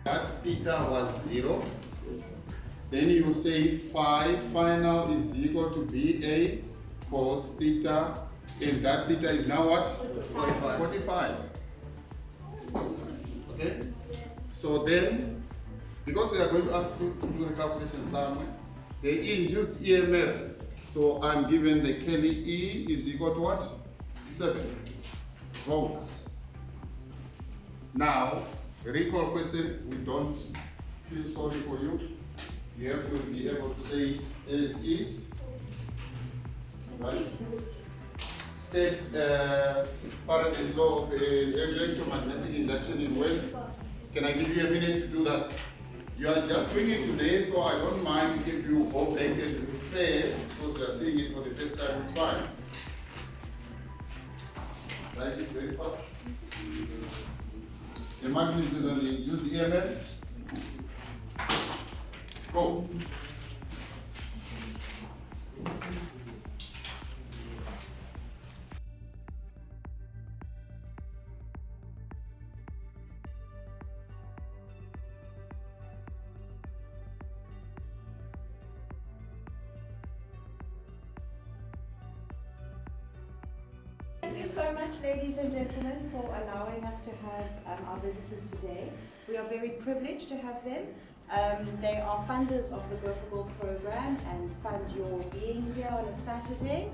That theta was 0. Then you say phi final is equal to BA cos theta, and that theta is now what? 45. Okay? So then, because we are going to ask you to do the calculation somewhere, the induced EMF, so I'm given the Kelly E is equal to what? 7 volts. Now, recall question, we don't feel sorry for you. You have to be able to say it as is. Right? State Faraday's law of electromagnetic induction in waves. Can I give you a minute to do that? You are just doing it today, so I don't mind if you go back and replay because you are seeing it for the first time. It's fine. Write it very fast. The magnitude of the induced EMF. Go. Thank you so much, ladies and gentlemen, for allowing us to have our visitors today. We are very privileged to have them. They are funders of the Go for Gold program and fund your being here on a Saturday.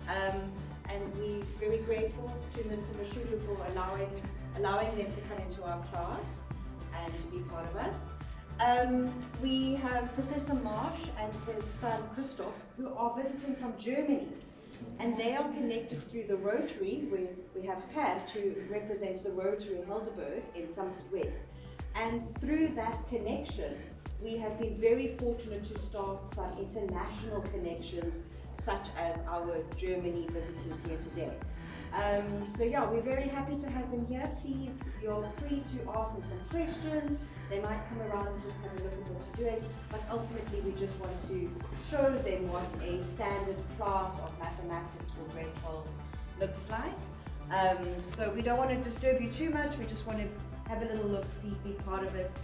And we're very grateful to Mr. Mashulu for allowing them to come into our class and to be part of us. We have Professor Maisch and his son Christoph, who are visiting from Germany. And they are connected through the Rotary, where we have Gert, who represents the Rotary Helderberg in Somerset West. And through that connection, we have been very fortunate to start some international connections, such as our Germany visitors here today. So yeah, we're very happy to have them here. Please, you're free to ask them some questions. They might come around and just have a look at what you're doing, but ultimately we just want to show them what a standard class of mathematics for grade 12 looks like. So we don't want to disturb you too much. We just want to have a little look, see, be part of it,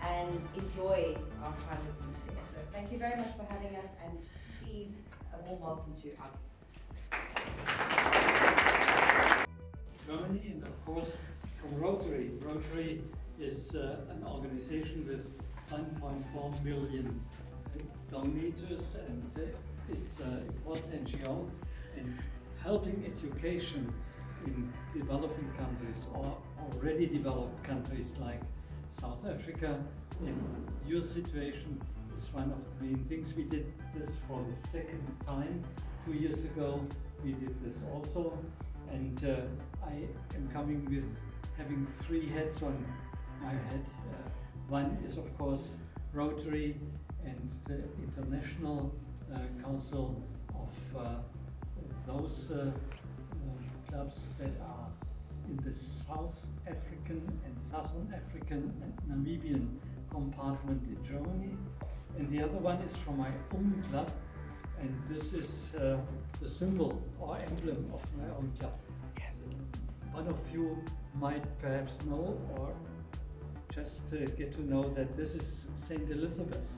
and enjoy our time with you today. So thank you very much for having us, and please, a warm welcome to our Germany, and of course from Rotary. Rotary is an organization with 1.4 million donators, and it's an important NGO in helping education in developing countries or already developed countries like South Africa. In your situation is one of the main things. We did this for the second time. 2 years ago we did this also, and I am coming with having 3 hats on my head. One is of course Rotary and the International Council of those clubs that are in the South African and Southern African and Namibian compartment in Germany. And the other one is from my own club, and this is the symbol or emblem of my own club. One of you might perhaps know or just get to know that this is St. Elizabeth.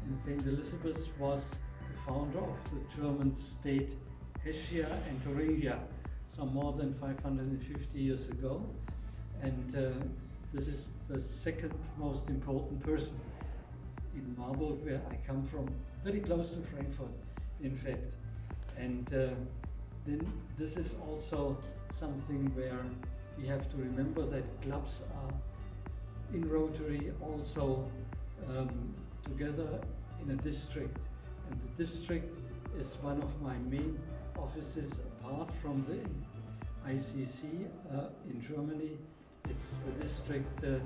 And St. Elizabeth was the founder of the German state Hessia and Thuringia, so more than 550 years ago. And this is the second most important person in Marburg, where I come from, very close to Frankfurt, in fact. And then this is also something where we have to remember that clubs are in Rotary also together in a district. And the district is one of my main offices apart from the ICC in Germany. It's the district of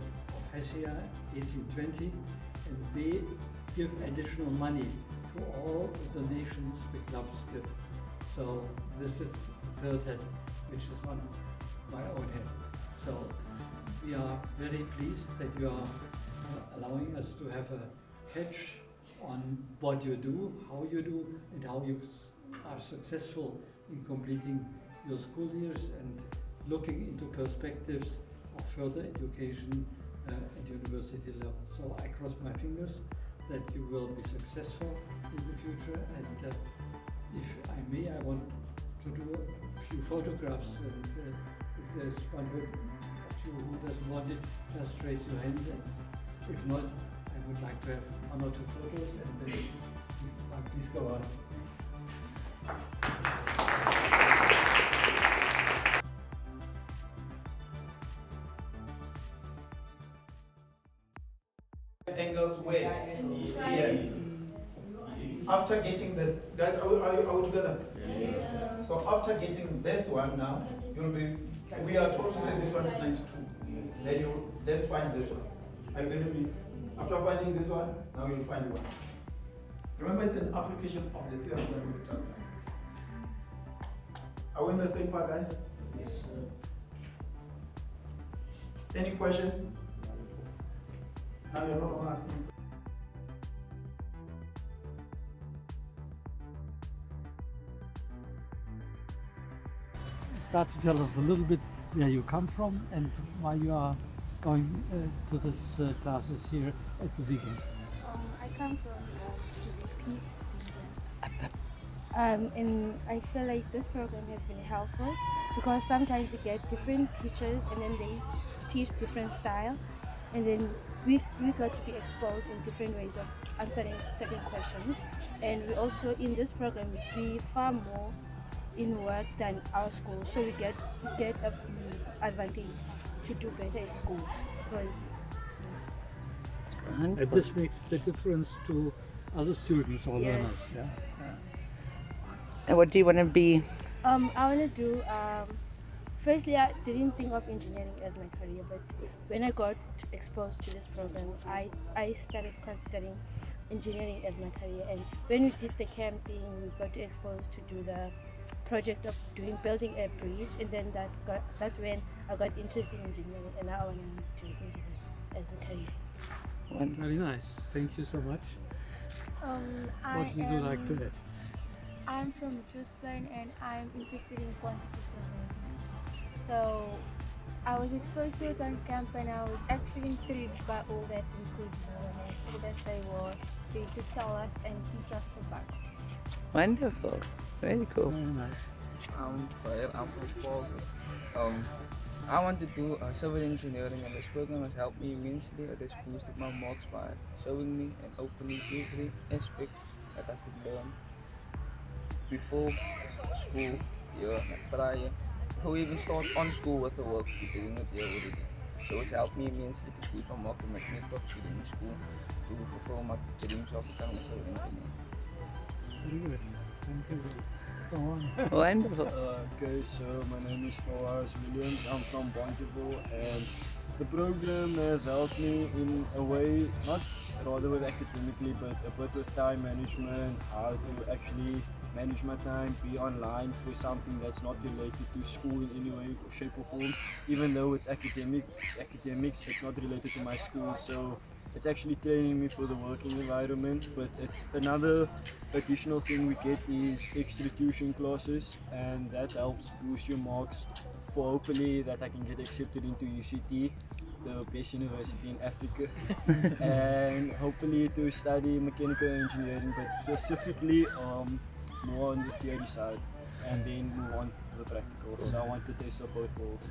Hessia 1820, and they give additional money to all the donations the clubs give. So this is the third head, which is on my own head. So we are very pleased that you are allowing us to have a catch on what you do, how you do, and how you are successful in completing your school years and looking into perspectives of further education at university level. So I cross my fingers that you will be successful in the future. And if I may, I want to do a few photographs. And if there's one of you who doesn't want it, just raise your hand. And if not, I would like to have one or two photos. And then please go on. Angles where? Yeah. After getting this, guys, are we together? Yes. So after getting this one now, you'll be. We are told to say this one is 92. Then find this one. Are you going to be? After finding this one, now you'll find one. Remember, it's an application of the theorem that we discussed. Are we in the same part, guys? Yes. Any question? Now you're not asking. Start to tell us a little bit where you come from and why you are going to this classes here at the weekend. I come from PVP, and I feel like this program has been helpful because sometimes you get different teachers and then they teach different style, and then we got to be exposed in different ways of answering certain questions. And we also in this program we far more in work than our school, so we get a advantage to do better at school because and this makes the difference to other students or learners. Yeah. And what do you want to be? I want to do firstly I didn't think of engineering as my career, but when I got exposed to this program I started considering engineering as my career. And when we did the camp thing, we got exposed to do the project of building a bridge, and then that's when I got interested in engineering, and now I want to do engineering as a career. Very nice. Thank you so much. What would you like to add? I'm from Brisbane and I'm interested in quantity surveying. So I was exposed to it on camp and I was actually intrigued by all that we could learn and all that they could tell us and teach us about. Wonderful. Very cool. Very nice. I'm from Paul. I want to do civil engineering, and this program has helped me immensely. It has boosted my marks by showing me and opening every aspect that I could learn before school, prior. Before we even start on school with the work, we're doing it here already. So it's helped me immensely to keep my mark and my top student in school to fulfill my dreams of becoming a civil engineer. Very good. Thank you. Go on. Wonderful. Okay, so my name is Fawaz Williams. I'm from Bonteville, and the program has helped me in a way, not rather with academically, but a bit with time management, how to actually manage my time, be online for something that's not related to school in any way, shape or form. Even though it's academics, it's not related to my school, so it's actually training me for the working environment. But another additional thing we get is extra tuition classes, and that helps boost your marks for hopefully that I can get accepted into UCT, the best university in Africa, and hopefully to study mechanical engineering, but specifically more on the theory side, and then move on to the practical. So I want to test up both worlds.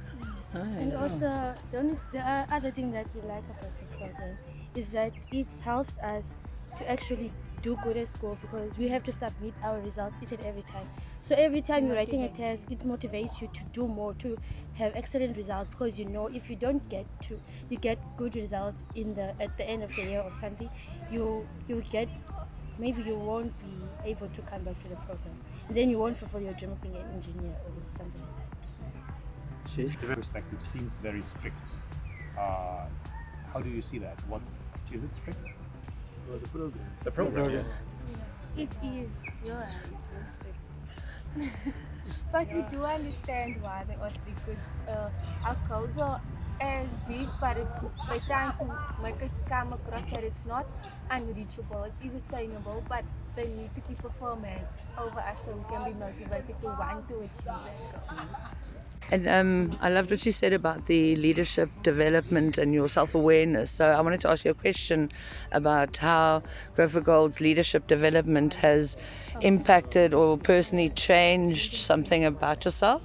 And also the other thing that we like about this program is that it helps us to actually do good at school, because we have to submit our results each and every time. So every time you're writing a test, it motivates you to do more, to have excellent results, because you know if you don't get good results at the end of the year or something, you maybe you won't be able to come back to the program, and then you won't fulfill your dream of being an engineer or something like that. The perspective seems very strict. How do you see that? Is it strict? For the program. The program, yes. It is, yeah, it's very strict. But we do understand why they are strict, because our codes are as big, but we're trying to make it come across that it's not unreachable, it is attainable, but they need to keep a firm hand over us so we can be motivated to want to achieve that goal. And I loved what you said about the leadership development and your self-awareness. So I wanted to ask you a question about how Go for Gold's leadership development has impacted or personally changed something about yourself.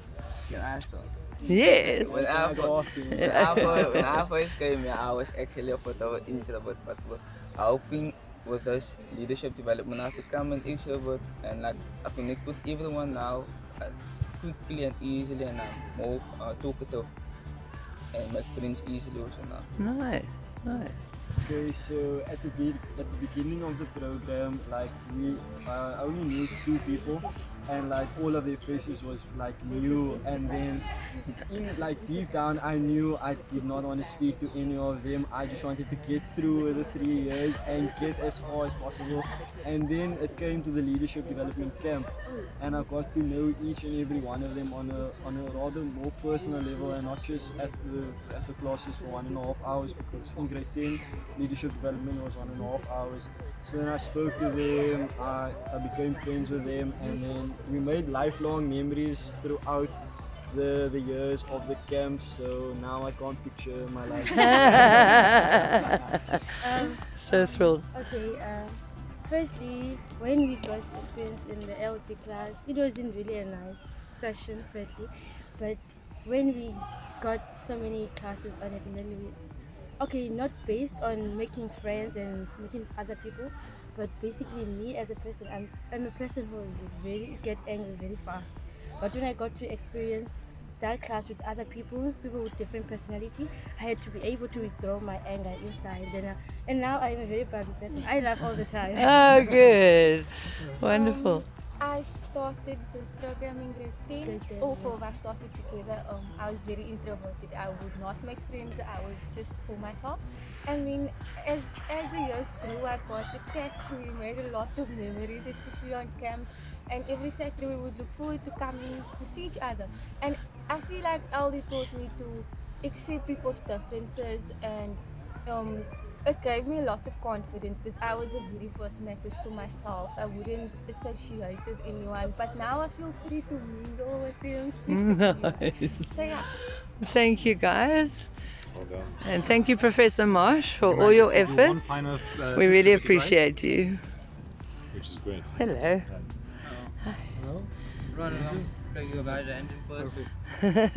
Can I start? Yes. When I first came here, I was actually a bit of an introvert, but helping with this leadership development, I've become an extrovert, and like I connect with everyone now quickly and easily, and I'm more talkative and make friends easily also now. Nice. Okay, so at the beginning of the program, like we only knew 2 people, and like all of their faces was like new, and then in like deep down I knew I did not want to speak to any of them. I just wanted to get through the 3 years and get as far as possible. And then it came to the leadership development camp, and I got to know each and every one of them on a rather more personal level, and not just at the classes for 1.5 hours, because in grade 10 leadership development was 1.5 hours. So then I spoke to them, I became friends with them, and then we made lifelong memories throughout the years of the camp. So now I can't picture my life. So thrilled. Okay, firstly, when we got experience in the LT class, it wasn't really a nice session, firstly. But when we got so many classes on it, and then not based on making friends and meeting other people, but basically me as a person, I'm a person who's get angry very fast. But when I got to experience that class with other people with different personality, I had to be able to withdraw my anger inside. And now I'm a very proud person. I laugh all the time. Oh, good. Wonderful. I started this program in grade 10. All 4 of us started together. I was very introverted. I would not make friends. I was just for myself. And then as the years grew, I got attached. We made a lot of memories, especially on camps. And every Saturday we would look forward to coming to see each other. And I feel like LD taught me to accept people's differences, and it gave me a lot of confidence, because I was a very person that was to myself. I wouldn't associate with anyone, but now I feel free to mingle with them. Nice. So yeah. Thank you, guys. Well done. And thank you, Professor Maisch, for You all your managed to do one efforts. final, We really specific right, appreciate you. which is great. Hello. Hello. Run around, play you about the engine.